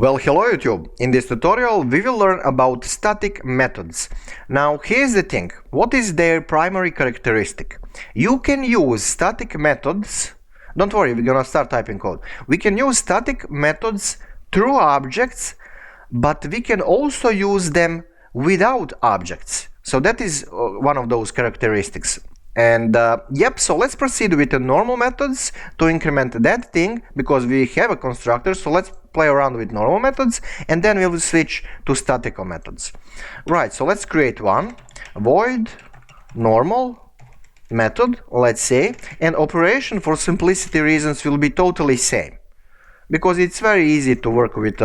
Well, hello YouTube. In this tutorial we will learn about static methods. Now here's the thing. What is their primary characteristic? You can use static methods. Don't worry, we're gonna start typing code. We can use static methods through objects, but we can also use them without objects. So that is one of those characteristics. And so let's proceed with the normal methods to increment that thing, because we have a constructor. So let's play around with normal methods, and then we will switch to statical methods. Right, so let's create one void normal method, let's say, and operation for simplicity reasons will be totally same, because it's very easy to work with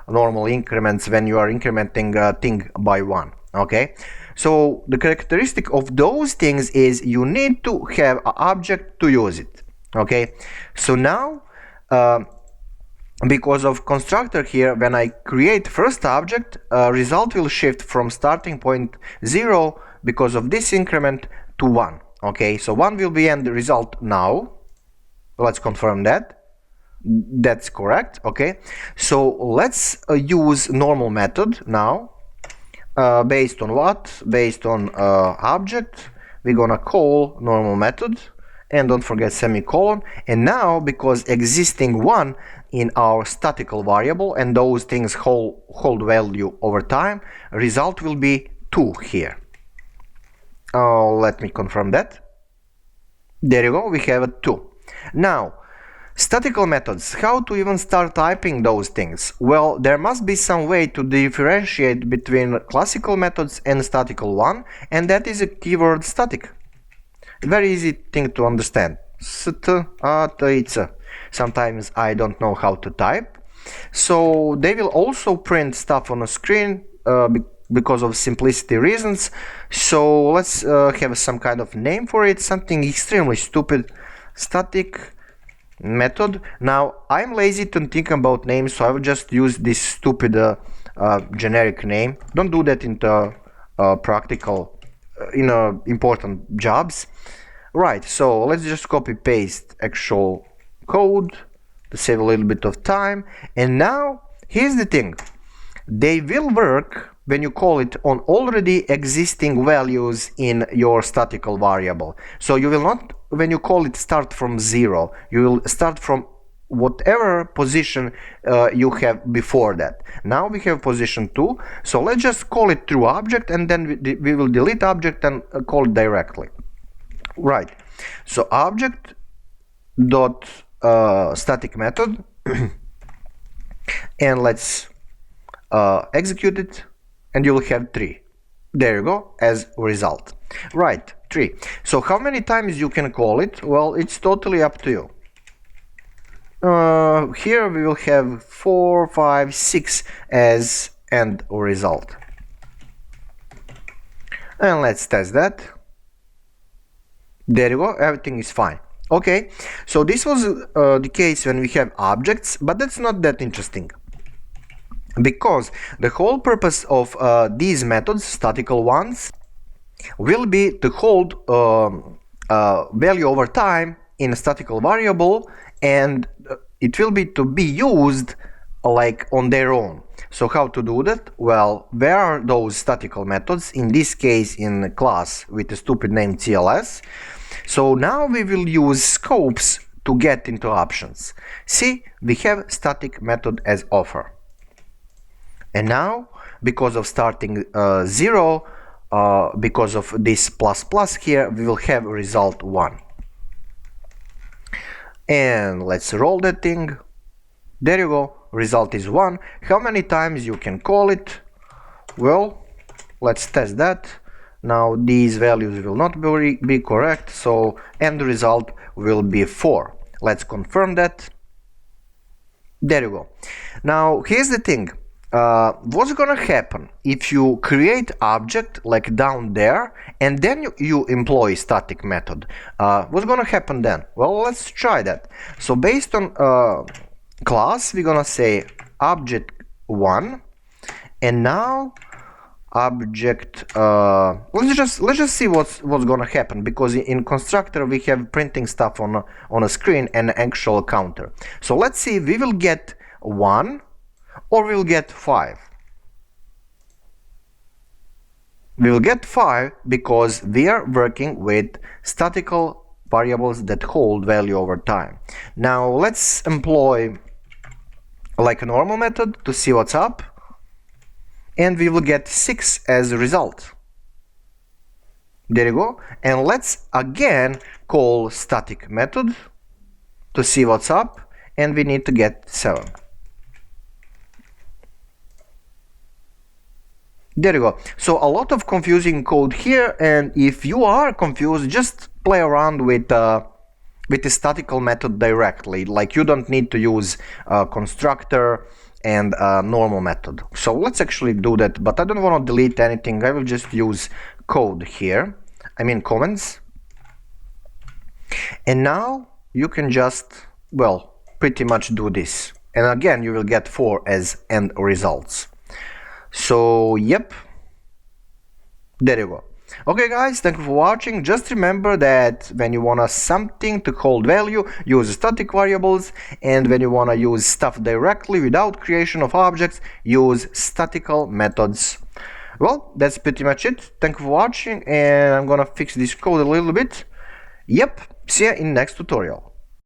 normal increments when you are incrementing a thing by one. Okay, so the characteristic of those things is you need to have an object to use it. Okay, so now because of constructor here, when I create first object, result will shift from starting point 0 because of this increment to 1. Okay, so 1 will be end result now. Let's confirm that. That's correct. Okay, so let's use normal method now. Based on what? Based on object, we're gonna call normal method, and don't forget semicolon. And now, because existing one in our statical variable and those things hold value over time, result will be 2 here. Let me confirm that. There you go, we have a 2. Now statical methods, how to even start typing those things? Well, there must be some way to differentiate between classical methods and statical one, and that is a keyword static. Very easy thing to understand. Sometimes I don't know how to type, so they will also print stuff on a screen because of simplicity reasons. So let's have some kind of name for it, something extremely stupid. Static method. Now I'm lazy to think about names, so I will just use this stupid generic name. Don't do that into practical important jobs. Right, so let's just copy paste actual code to save a little bit of time. And now here's the thing, they will work when you call it on already existing values in your statical variable. So you will not, when you call it, start from 0. You will start from whatever position you have before that. Now we have position 2, so let's just call it through object, and then we will delete object and call it directly. Right, so object dot static method and let's execute it, and you will have 3. There you go, as a result. Right, 3. So how many times you can call it? Well, it's totally up to you. Here we will have 4, 5, 6 as end result. And let's test that. There you go, everything is fine. Okay, so this was the case when we have objects, but that's not that interesting, because the whole purpose of these methods, statical ones, will be to hold value over time in a statical variable, and it will be to be used like on their own. So how to do that? Well, where are those statical methods? In this case, in a class with a stupid name TLS. So now we will use scopes to get into options. See, we have static method as offer. And now, because of starting 0, because of this plus here, we will have result 1. And let's roll that thing. There you go, result is 1. How many times you can call it? Well, let's test that. Now these values will not be correct, so end result will be 4. Let's confirm that. There you go. Now here's the thing. What's gonna happen if you create object like down there and then you employ static method? What's gonna happen then? Well, let's try that. So based on class, we're gonna say object 1, and now object let's just see what's gonna happen, because in constructor we have printing stuff on a screen and actual counter. So let's see, we will get 1 or we'll get 5? We will get 5 because we are working with statical variables that hold value over time. Now let's employ like a normal method to see what's up, and we will get 6 as a result. There you go. And let's again call static method to see what's up, and we need to get 7. There you go. So a lot of confusing code here, and if you are confused, just play around with the statical method directly. Like, you don't need to use a constructor and a normal method. So let's actually do that, but I don't want to delete anything. I will just use code here. I mean comments. And now you can just, well, pretty much do this. And again, you will get 4 as end results. So, yep, there you go. Okay guys, thank you for watching. Just remember that when you want something to hold value, use static variables, and when you want to use stuff directly without creation of objects, use statical methods. Well, that's pretty much it. Thank you for watching, and I'm gonna fix this code a little bit. Yep, see ya in next tutorial.